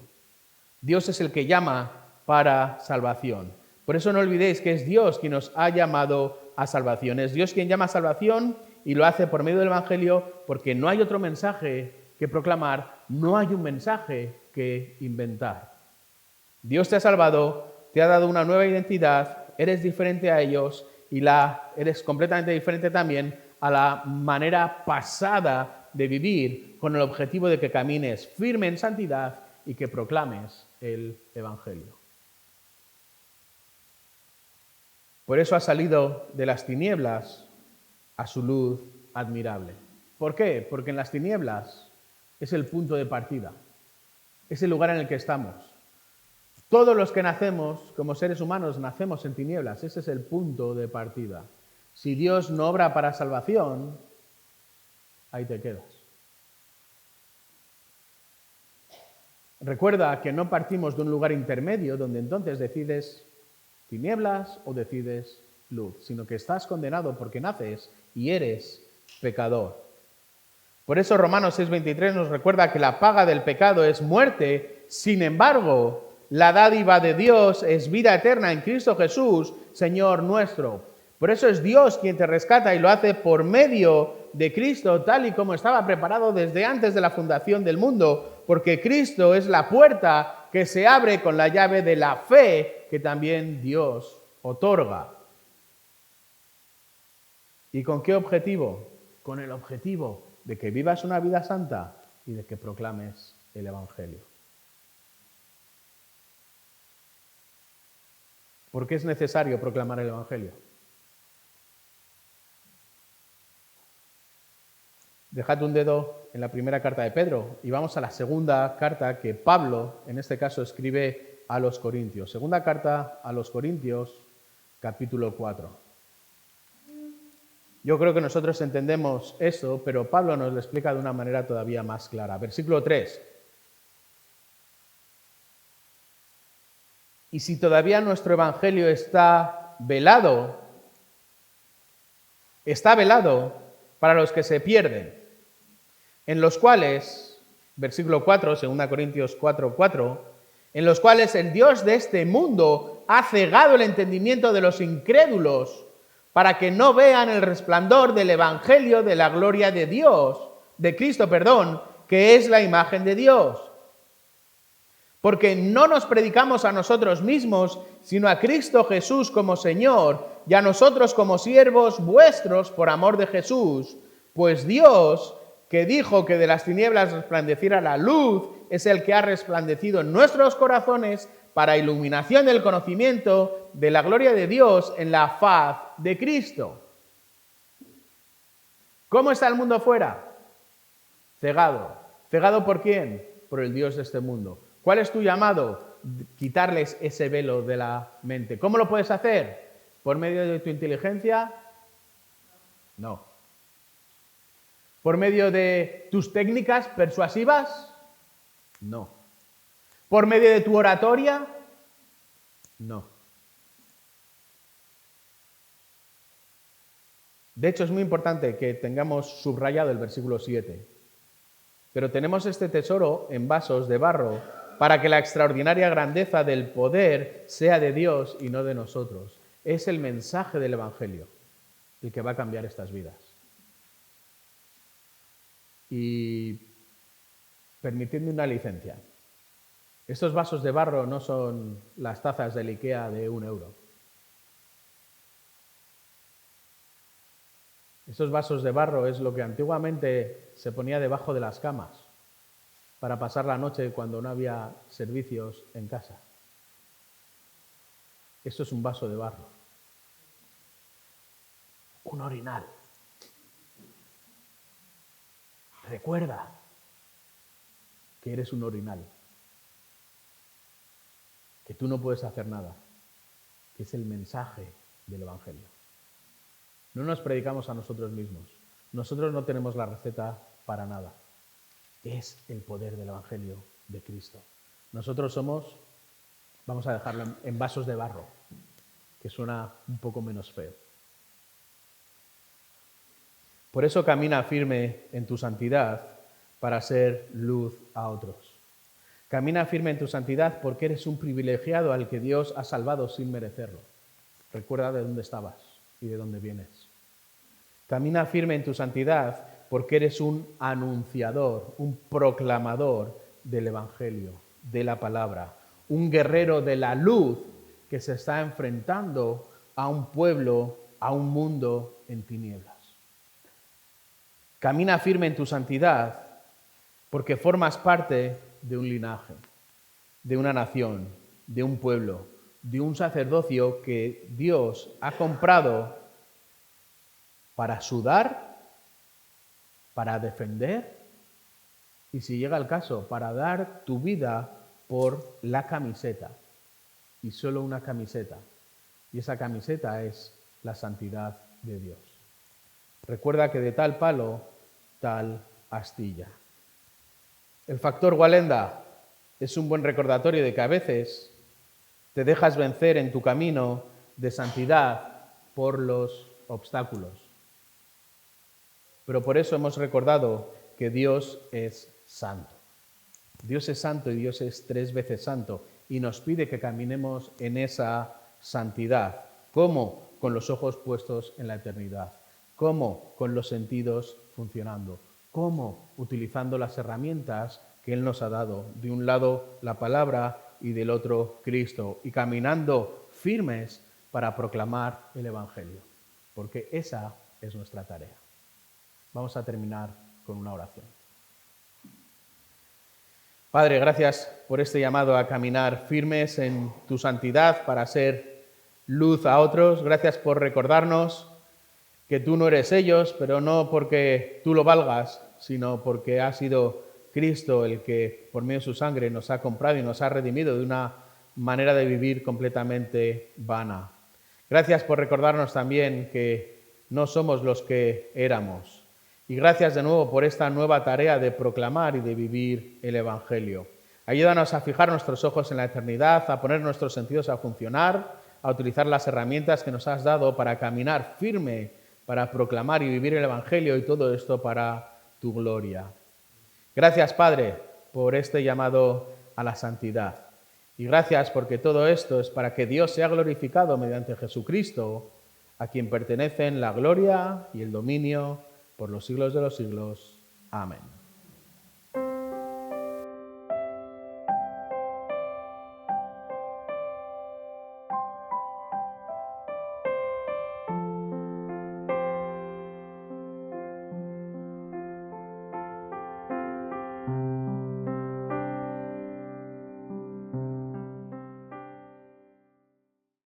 Dios es el que llama para salvación. Por eso no olvidéis que es Dios quien nos ha llamado a salvación. Es Dios quien llama a salvación y lo hace por medio del Evangelio porque no hay otro mensaje que proclamar, no hay un mensaje que inventar. Dios te ha salvado, te ha dado una nueva identidad, eres diferente a ellos y eres completamente diferente también a la manera pasada de vivir con el objetivo de que camines firme en santidad y que proclames el Evangelio. Por eso ha salido de las tinieblas a su luz admirable. ¿Por qué? Porque en las tinieblas es el punto de partida, es el lugar en el que estamos. Todos los que nacemos como seres humanos nacemos en tinieblas, ese es el punto de partida. Si Dios no obra para salvación, ahí te quedas. Recuerda que no partimos de un lugar intermedio donde entonces decides tinieblas o decides luz, sino que estás condenado porque naces y eres pecador. Por eso Romanos 6:23 nos recuerda que la paga del pecado es muerte, sin embargo, la dádiva de Dios es vida eterna en Cristo Jesús, Señor nuestro. Por eso es Dios quien te rescata y lo hace por medio de Cristo, tal y como estaba preparado desde antes de la fundación del mundo, porque Cristo es la puerta que se abre con la llave de la fe que también Dios otorga. ¿Y con qué objetivo? Con el objetivo de que vivas una vida santa y de que proclames el Evangelio. ¿Por qué es necesario proclamar el Evangelio? Dejad un dedo en la primera carta de Pedro y vamos a la segunda carta que Pablo, en este caso, escribe a los Corintios. Segunda carta a los Corintios, capítulo 4. Yo creo que nosotros entendemos eso, pero Pablo nos lo explica de una manera todavía más clara. Versículo 3. Y si todavía nuestro evangelio está velado para los que se pierden, en los cuales, versículo 4, 2 Corintios 4:4, en los cuales el Dios de este mundo ha cegado el entendimiento de los incrédulos para que no vean el resplandor del evangelio de la gloria de Dios, de Cristo, que es la imagen de Dios. Porque no nos predicamos a nosotros mismos, sino a Cristo Jesús como Señor, y a nosotros como siervos vuestros por amor de Jesús. Pues Dios, que dijo que de las tinieblas resplandeciera la luz, es el que ha resplandecido en nuestros corazones para iluminación del conocimiento de la gloria de Dios en la faz de Cristo. ¿Cómo está el mundo fuera? Cegado. ¿Cegado por quién? Por el Dios de este mundo. ¿Cuál es tu llamado? Quitarles ese velo de la mente. ¿Cómo lo puedes hacer? ¿Por medio de tu inteligencia? No. ¿Por medio de tus técnicas persuasivas? No. ¿Por medio de tu oratoria? No. De hecho, es muy importante que tengamos subrayado el versículo 7. Pero tenemos este tesoro en vasos de barro para que la extraordinaria grandeza del poder sea de Dios y no de nosotros. Es el mensaje del Evangelio el que va a cambiar estas vidas. Y permitidme una licencia. Estos vasos de barro no son las tazas del IKEA de €1. Estos vasos de barro es lo que antiguamente se ponía debajo de las camas para pasar la noche cuando no había servicios en casa. Esto es un vaso de barro. Un orinal. Recuerda que eres un orinal. Que tú no puedes hacer nada. Que es el mensaje del Evangelio. No nos predicamos a nosotros mismos. Nosotros no tenemos la receta para nada. Es el poder del Evangelio de Cristo. Nosotros somos, vamos a dejarlo en vasos de barro, que suena un poco menos feo. Por eso camina firme en tu santidad para ser luz a otros. Camina firme en tu santidad porque eres un privilegiado al que Dios ha salvado sin merecerlo. Recuerda de dónde estabas y de dónde vienes. Camina firme en tu santidad porque eres un anunciador, un proclamador del Evangelio, de la palabra, un guerrero de la luz que se está enfrentando a un pueblo, a un mundo en tinieblas. Camina firme en tu santidad porque formas parte de un linaje, de una nación, de un pueblo, de un sacerdocio que Dios ha comprado para sudar, para defender y, si llega el caso, para dar tu vida por la camiseta. Y solo una camiseta. Y esa camiseta es la santidad de Dios. Recuerda que de tal palo, tal astilla. El factor Walenda es un buen recordatorio de que a veces te dejas vencer en tu camino de santidad por los obstáculos. Pero por eso hemos recordado que Dios es santo. Dios es santo y Dios es 3 veces santo y nos pide que caminemos en esa santidad. ¿Cómo? Con los ojos puestos en la eternidad. ¿Cómo? Con los sentidos funcionando. ¿Cómo? Utilizando las herramientas que Él nos ha dado. De un lado la palabra y del otro Cristo. Y caminando firmes para proclamar el Evangelio. Porque esa es nuestra tarea. Vamos a terminar con una oración. Padre, gracias por este llamado a caminar firmes en tu santidad para ser luz a otros. Gracias por recordarnos que tú no eres ellos, pero no porque tú lo valgas, sino porque ha sido Cristo el que, por medio de su sangre, nos ha comprado y nos ha redimido de una manera de vivir completamente vana. Gracias por recordarnos también que no somos los que éramos. Y gracias de nuevo por esta nueva tarea de proclamar y de vivir el Evangelio. Ayúdanos a fijar nuestros ojos en la eternidad, a poner nuestros sentidos a funcionar, a utilizar las herramientas que nos has dado para caminar firme, para proclamar y vivir el Evangelio, y todo esto para tu gloria. Gracias, Padre, por este llamado a la santidad. Y gracias porque todo esto es para que Dios sea glorificado mediante Jesucristo, a quien pertenecen la gloria y el dominio por los siglos de los siglos. Amén.